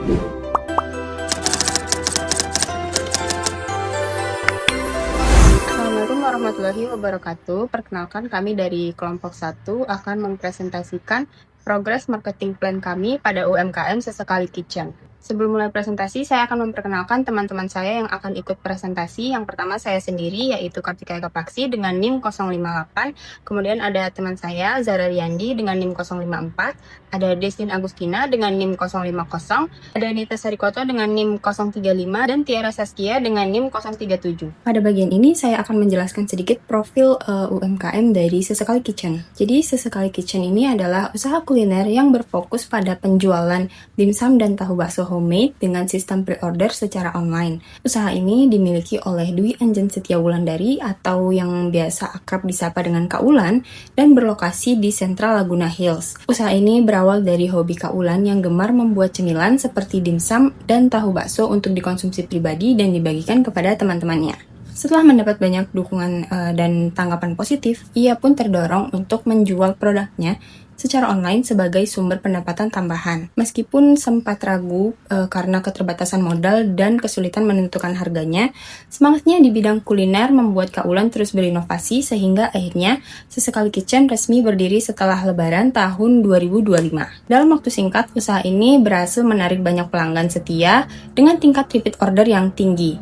Assalamualaikum warahmatullahi wabarakatuh. Perkenalkan, kami dari kelompok 1 akan mempresentasikan progres marketing plan kami pada UMKM Sesekali Kitchen. Sebelum mulai presentasi, saya akan memperkenalkan teman-teman saya yang akan ikut presentasi. Yang pertama saya sendiri, yaitu Kartika Eka Paksi dengan NIM 058. Kemudian ada teman saya, Zara Riyandi dengan NIM 054. Ada Destin Agustina dengan NIM 050. Ada Nita Sarikoto dengan NIM 035. Dan Tiara Saskia dengan NIM 037. Pada bagian ini, saya akan menjelaskan sedikit profil UMKM dari Sesekali Kitchen. Jadi, Sesekali Kitchen ini adalah usaha kuliner yang berfokus pada penjualan dimsum dan tahu bakso homemade dengan sistem pre-order secara online. Usaha ini dimiliki oleh Dwi Anjen Setia Wulandari atau yang biasa akrab disapa dengan Kak Ulan dan berlokasi di Sentral Laguna Hills. Usaha ini berawal dari hobi Kak Ulan yang gemar membuat cemilan seperti dimsum dan tahu bakso untuk dikonsumsi pribadi dan dibagikan kepada teman-temannya. Setelah mendapat banyak dukungan dan tanggapan positif, ia pun terdorong untuk menjual produknya secara online sebagai sumber pendapatan tambahan. Meskipun sempat ragu karena keterbatasan modal dan kesulitan menentukan harganya, semangatnya di bidang kuliner membuat Kak Ulan terus berinovasi sehingga akhirnya Sesekali Kitchen resmi berdiri setelah Lebaran tahun 2025. Dalam waktu singkat, usaha ini berhasil menarik banyak pelanggan setia dengan tingkat repeat order yang tinggi.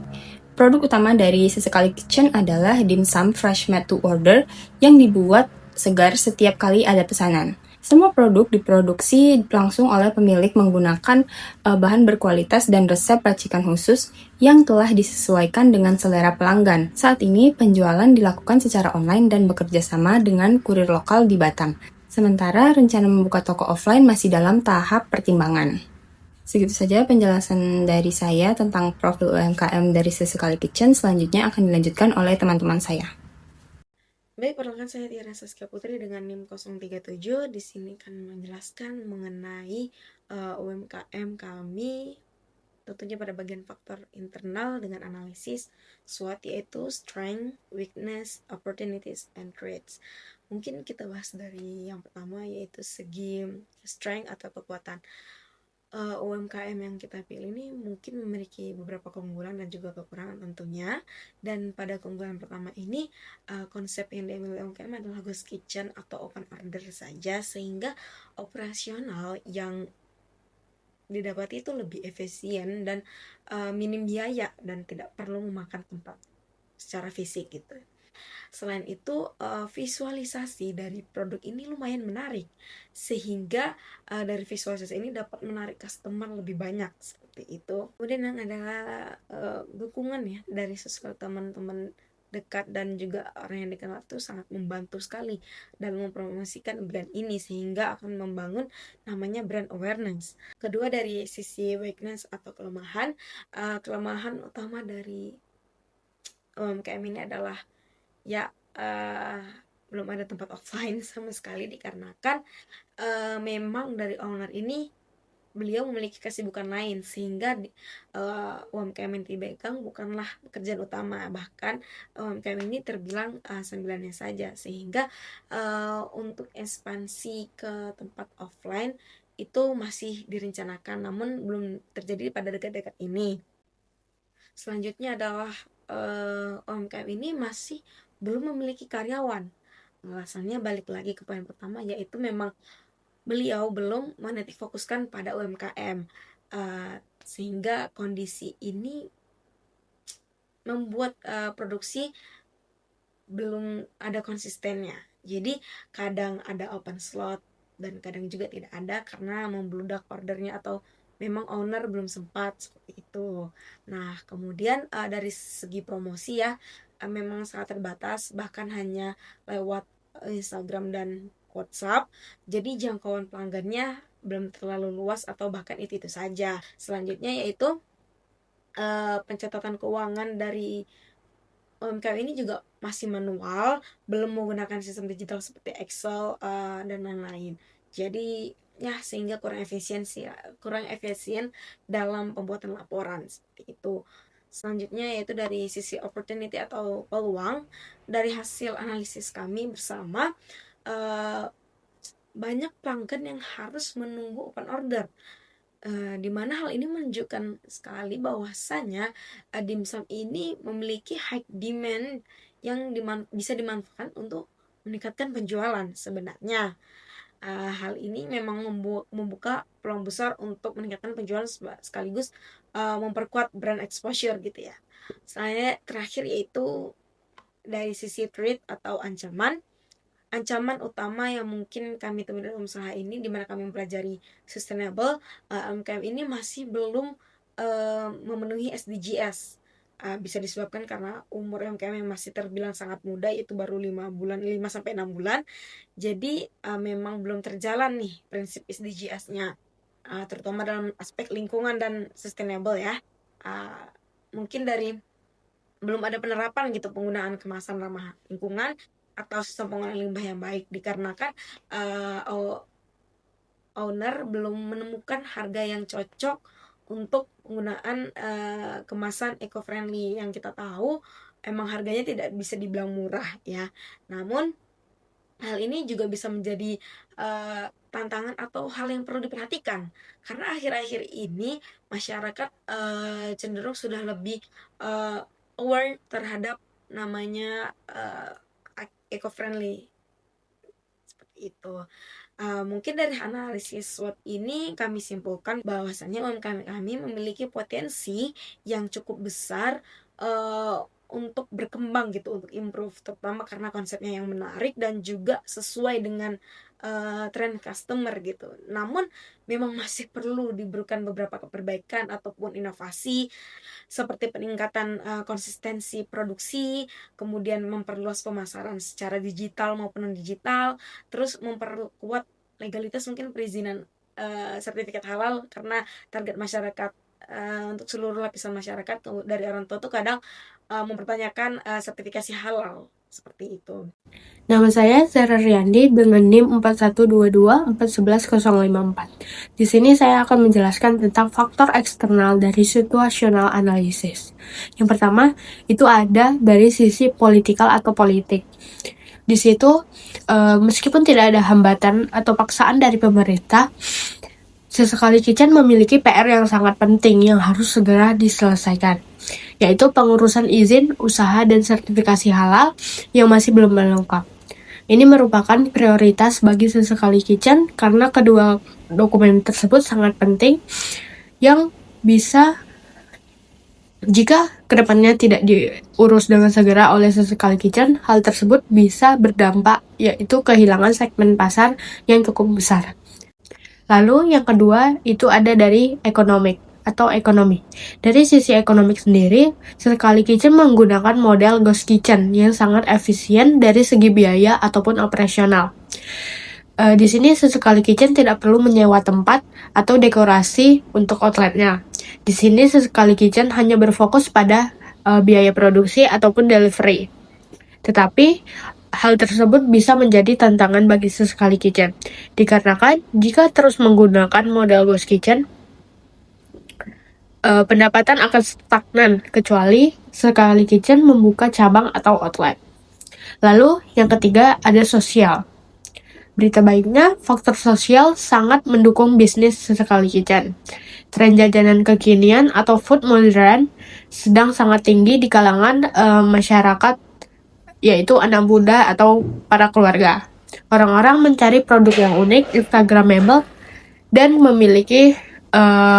Produk utama dari Sesekali Kitchen adalah dimsum fresh made to order yang dibuat segar setiap kali ada pesanan. Semua produk diproduksi langsung oleh pemilik menggunakan bahan berkualitas dan resep racikan khusus yang telah disesuaikan dengan selera pelanggan. Saat ini penjualan dilakukan secara online dan bekerja sama dengan kurir lokal di Batam. Sementara rencana membuka toko offline masih dalam tahap pertimbangan. Segitu saja penjelasan dari saya tentang profil UMKM dari Sesekali Kitchen. Selanjutnya akan dilanjutkan oleh teman-teman saya. Baik, perkenalkan saya Tiara Saskia Putri dengan NIM 037. Di sini akan menjelaskan mengenai UMKM kami, tentunya pada bagian faktor internal dengan analisis SWOT, yaitu strength, weakness, opportunities, and threats. Mungkin kita bahas dari yang pertama, yaitu segi strength atau kekuatan. UMKM yang kita pilih ini mungkin memiliki beberapa keunggulan dan juga kekurangan tentunya. Dan pada keunggulan pertama ini, konsep yang diambil UMKM adalah ghost kitchen atau open order saja, sehingga operasional yang didapati itu lebih efisien dan minim biaya dan tidak perlu memakan tempat secara fisik gitu. Selain itu, visualisasi dari produk ini lumayan menarik, sehingga dari visualisasi ini dapat menarik customer lebih banyak, seperti itu. Kemudian yang adalah dukungan ya dari sesuatu teman-teman dekat dan juga orang yang dikenal itu sangat membantu sekali dalam mempromosikan brand ini, sehingga akan membangun namanya brand awareness. Kedua, dari sisi weakness atau kelemahan, kelemahan utama dari UMKM ini adalah ya belum ada tempat offline sama sekali, dikarenakan memang dari owner ini beliau memiliki kesibukan lain, sehingga UMKM yang dipegang bukanlah pekerjaan utama, bahkan UMKM ini terbilang sambilannya saja, sehingga untuk ekspansi ke tempat offline itu masih direncanakan, namun belum terjadi pada dekat-dekat ini. Selanjutnya adalah UMKM ini masih belum memiliki karyawan. Alasannya balik lagi ke poin pertama, yaitu memang beliau belum menitik fokuskan pada UMKM, sehingga kondisi ini membuat produksi belum ada konsistennya. Jadi kadang ada open slot dan kadang juga tidak ada karena membludak ordernya atau memang owner belum sempat, seperti itu. Nah, kemudian dari segi promosi ya, memang sangat terbatas, bahkan hanya lewat Instagram dan WhatsApp. Jadi jangkauan pelanggannya belum terlalu luas atau bahkan itu saja. Selanjutnya yaitu pencatatan keuangan dari UMKM ini juga masih manual, belum menggunakan sistem digital seperti Excel dan lain-lain. Jadi ya, sehingga kurang efisien dalam pembuatan laporan, seperti itu. Selanjutnya yaitu dari sisi opportunity atau peluang. Dari hasil analisis kami bersama, banyak pelanggan yang harus menunggu open order. Di mana hal ini menunjukkan sekali bahwasanya, dimsum ini memiliki high demand yang bisa dimanfaatkan untuk meningkatkan penjualan sebenarnya. Hal ini memang membuka peluang besar untuk meningkatkan penjualan sekaligus, memperkuat brand exposure gitu ya. Selanjutnya terakhir yaitu dari sisi threat atau ancaman. Ancaman utama yang mungkin kami temui dalam usaha ini, di mana kami mempelajari sustainable, UMKM ini masih belum memenuhi SDGs. Bisa disebabkan karena umur UMKM yang masih terbilang sangat muda, yaitu baru 5 sampai 6 bulan. Jadi memang belum terjalan nih prinsip SDGs-nya, terutama dalam aspek lingkungan dan sustainable ya. Mungkin dari belum ada penerapan gitu penggunaan kemasan ramah lingkungan atau sistem pengolahan limbah yang baik, dikarenakan owner belum menemukan harga yang cocok untuk penggunaan kemasan eco-friendly. Yang kita tahu emang harganya tidak bisa dibilang murah ya. Namun hal ini juga bisa menjadi tantangan atau hal yang perlu diperhatikan, karena akhir-akhir ini masyarakat cenderung sudah lebih aware terhadap namanya eco-friendly seperti itu. Mungkin dari analisis SWOT ini kami simpulkan bahwasannya UMKM kami memiliki potensi yang cukup besar untuk berkembang gitu, untuk improve, terutama karena konsepnya yang menarik dan juga sesuai dengan tren customer gitu. Namun memang masih perlu diberikan beberapa perbaikan ataupun inovasi seperti peningkatan konsistensi produksi, kemudian memperluas pemasaran secara digital maupun non digital, terus memperkuat legalitas mungkin perizinan sertifikat halal, karena target masyarakat untuk seluruh lapisan masyarakat dari orang tua tuh kadang mempertanyakan sertifikasi halal seperti itu. Nama saya Zara Riyandi dengan NIM 4122411054. Di sini saya akan menjelaskan tentang faktor eksternal dari situational analysis. Yang pertama, itu ada dari sisi politikal atau politik. Di situ, meskipun tidak ada hambatan atau paksaan dari pemerintah, Sesekali Kitchen memiliki PR yang sangat penting yang harus segera diselesaikan, yaitu pengurusan izin, usaha, dan sertifikasi halal yang masih belum lengkap. Ini merupakan prioritas bagi Sesekali Kitchen karena kedua dokumen tersebut sangat penting yang bisa, jika kedepannya tidak diurus dengan segera oleh Sesekali Kitchen, hal tersebut bisa berdampak, yaitu kehilangan segmen pasar yang cukup besar. Lalu yang kedua itu ada dari ekonomi. Dari sisi ekonomi sendiri, Sesekali Kitchen menggunakan model ghost kitchen yang sangat efisien dari segi biaya ataupun operasional. Di sini Sesekali Kitchen tidak perlu menyewa tempat atau dekorasi untuk outletnya. Di sini Sesekali Kitchen hanya berfokus pada biaya produksi ataupun delivery. Tetapi hal tersebut bisa menjadi tantangan bagi Sesekali Kitchen, dikarenakan jika terus menggunakan model ghost kitchen, pendapatan akan stagnan kecuali Sesekali Kitchen membuka cabang atau outlet. Lalu yang ketiga ada sosial. Berita baiknya, faktor sosial sangat mendukung bisnis Sesekali Kitchen. Tren jajanan kekinian atau food modern sedang sangat tinggi di kalangan masyarakat, yaitu anak muda atau para keluarga. Orang-orang mencari produk yang unik, instagramable, dan memiliki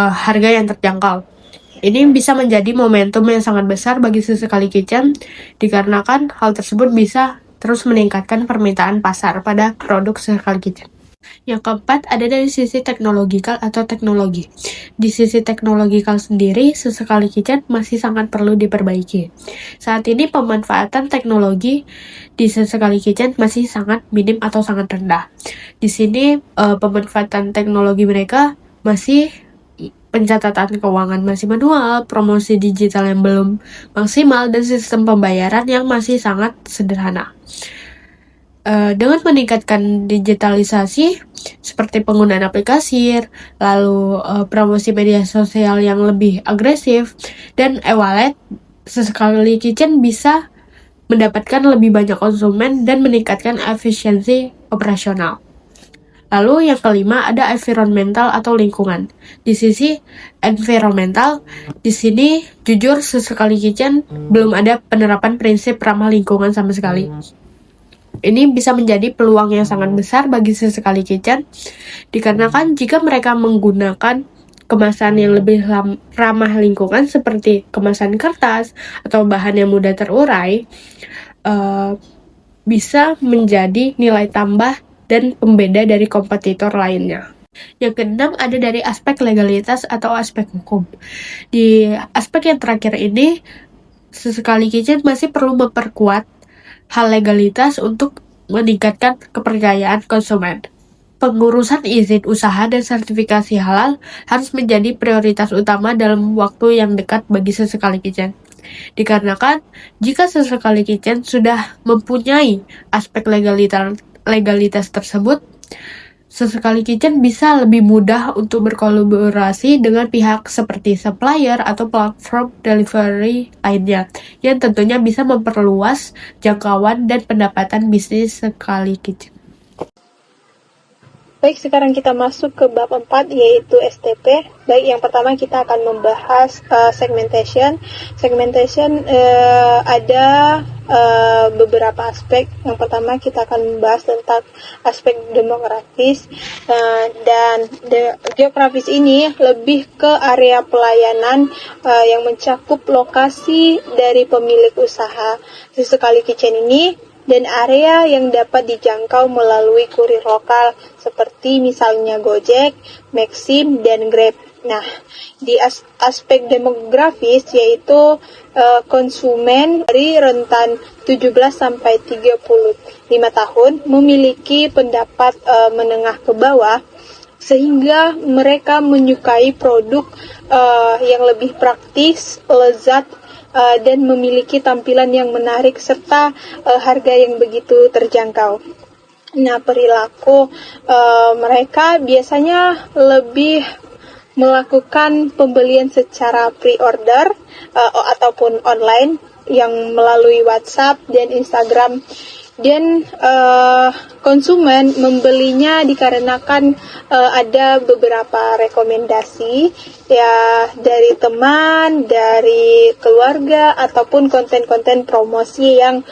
harga yang terjangkau. Ini bisa menjadi momentum yang sangat besar bagi Sesekali Kitchen, dikarenakan hal tersebut bisa terus meningkatkan permintaan pasar pada produk Sesekali Kitchen. Yang keempat ada dari sisi teknologikal atau teknologi. Di sisi teknologikal sendiri, Sesekali Kitchen masih sangat perlu diperbaiki. Saat ini pemanfaatan teknologi di Sesekali Kitchen masih sangat minim atau sangat rendah. Di sini pemanfaatan teknologi mereka masih pencatatan keuangan masih manual, promosi digital yang belum maksimal, dan sistem pembayaran yang masih sangat sederhana. Dengan meningkatkan digitalisasi seperti penggunaan aplikasi, lalu promosi media sosial yang lebih agresif, dan e-wallet, Sesekali Kitchen bisa mendapatkan lebih banyak konsumen dan meningkatkan efisiensi operasional. Lalu yang kelima ada environmental atau lingkungan. Di sisi environmental, di sini jujur Sesekali Kitchen belum ada penerapan prinsip ramah lingkungan sama sekali. Ini bisa menjadi peluang yang sangat besar bagi Sesekali Kitchen, dikarenakan jika mereka menggunakan kemasan yang lebih ramah lingkungan seperti kemasan kertas atau bahan yang mudah terurai, bisa menjadi nilai tambah dan pembeda dari kompetitor lainnya. Yang keenam ada dari aspek legalitas atau aspek hukum. Di aspek yang terakhir ini, Sesekali Kitchen masih perlu memperkuat hal legalitas untuk meningkatkan kepercayaan konsumen. Pengurusan izin usaha dan sertifikasi halal harus menjadi prioritas utama dalam waktu yang dekat bagi Sesekali Kitchen. Dikarenakan jika Sesekali Kitchen sudah mempunyai aspek legalitas tersebut, Sesekali Kitchen bisa lebih mudah untuk berkolaborasi dengan pihak seperti supplier atau platform delivery lainnya, yang tentunya bisa memperluas jangkauan dan pendapatan bisnis Sesekali Kitchen. Baik, sekarang kita masuk ke bab 4 yaitu STP. Baik, yang pertama kita akan membahas segmentation. Segmentation ada beberapa aspek. Yang pertama kita akan membahas tentang aspek demografis, dan geografis ini lebih ke area pelayanan yang mencakup lokasi dari pemilik usaha Sesekali Kitchen ini dan area yang dapat dijangkau melalui kurir lokal seperti misalnya Gojek, Maxim, dan Grab. Nah, di aspek demografis yaitu konsumen dari rentan 17 sampai 35 tahun memiliki pendapat menengah ke bawah, sehingga mereka menyukai produk yang lebih praktis, lezat, dan memiliki tampilan yang menarik serta harga yang begitu terjangkau. Nah, perilaku mereka biasanya lebih melakukan pembelian secara pre-order ataupun online yang melalui WhatsApp dan Instagram. Dan konsumen membelinya dikarenakan ada beberapa rekomendasi ya dari teman, dari keluarga ataupun konten-konten promosi yang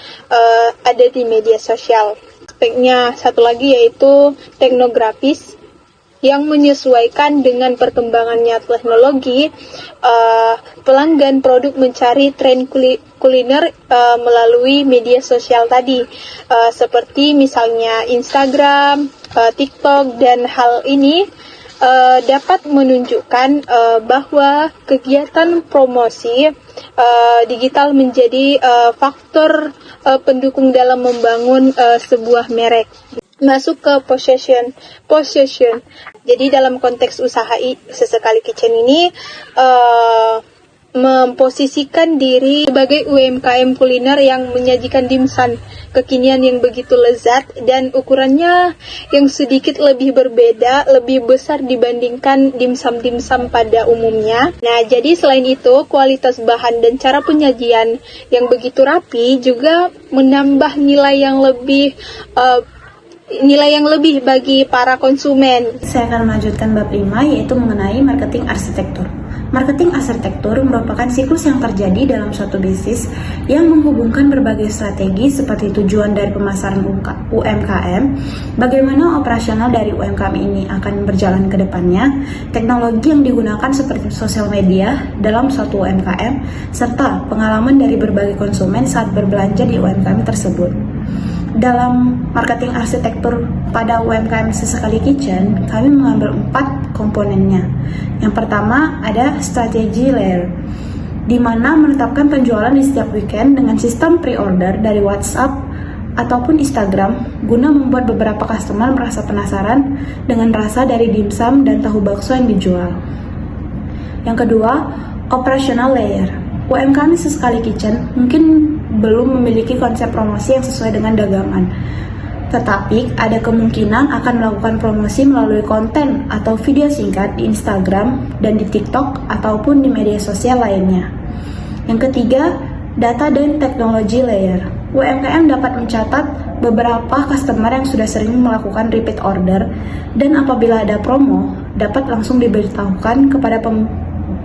ada di media sosial. Aspeknya satu lagi yaitu teknografis yang menyesuaikan dengan perkembangannya teknologi. Pelanggan produk mencari tren kuliner melalui media sosial tadi, seperti misalnya Instagram, TikTok, dan hal ini dapat menunjukkan bahwa kegiatan promosi digital menjadi faktor pendukung dalam membangun sebuah merek. Masuk ke possession. Jadi dalam konteks usaha Sesekali Kitchen ini memposisikan diri sebagai UMKM kuliner yang menyajikan dimsum kekinian yang begitu lezat dan ukurannya yang sedikit lebih berbeda, lebih besar dibandingkan dimsum-dimsum pada umumnya. Nah, jadi selain itu, kualitas bahan dan cara penyajian yang begitu rapi juga menambah nilai yang lebih bagi para konsumen. Saya akan melanjutkan bab 5 yaitu mengenai marketing arsitektur. Marketing arsitektur merupakan siklus yang terjadi dalam suatu bisnis yang menghubungkan berbagai strategi seperti tujuan dari pemasaran UMKM, bagaimana operasional dari UMKM ini akan berjalan ke depannya, teknologi yang digunakan seperti sosial media dalam suatu UMKM, serta pengalaman dari berbagai konsumen saat berbelanja di UMKM tersebut. Dalam marketing arsitektur pada UMKM Sesekali Kitchen, kami mengambil 4 komponennya. Yang pertama ada strategi layer, di mana menetapkan penjualan di setiap weekend dengan sistem pre-order dari WhatsApp ataupun Instagram guna membuat beberapa customer merasa penasaran dengan rasa dari dimsum dan tahu bakso yang dijual. Yang kedua, operational layer. UMKM Sesekali Kitchen mungkin belum memiliki konsep promosi yang sesuai dengan dagangan, tetapi ada kemungkinan akan melakukan promosi melalui konten atau video singkat di Instagram dan di TikTok ataupun di media sosial lainnya. Yang ketiga, data dan teknologi layer. UMKM dapat mencatat beberapa customer yang sudah sering melakukan repeat order, dan apabila ada promo, dapat langsung diberitahukan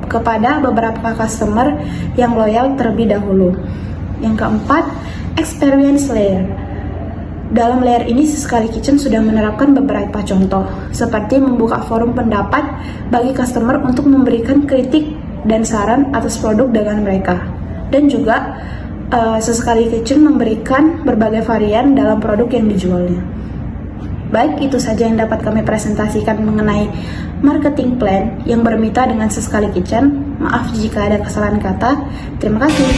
kepada beberapa customer yang loyal terlebih dahulu. Yang keempat, experience layer. Dalam layer ini, Sesekali Kitchen sudah menerapkan beberapa contoh, seperti membuka forum pendapat bagi customer untuk memberikan kritik dan saran atas produk dagangan mereka. Dan juga, Sesekali Kitchen memberikan berbagai varian dalam produk yang dijualnya. Baik, itu saja yang dapat kami presentasikan mengenai marketing plan yang bermitra dengan Sesekali Kitchen. Maaf jika ada kesalahan kata. Terima kasih.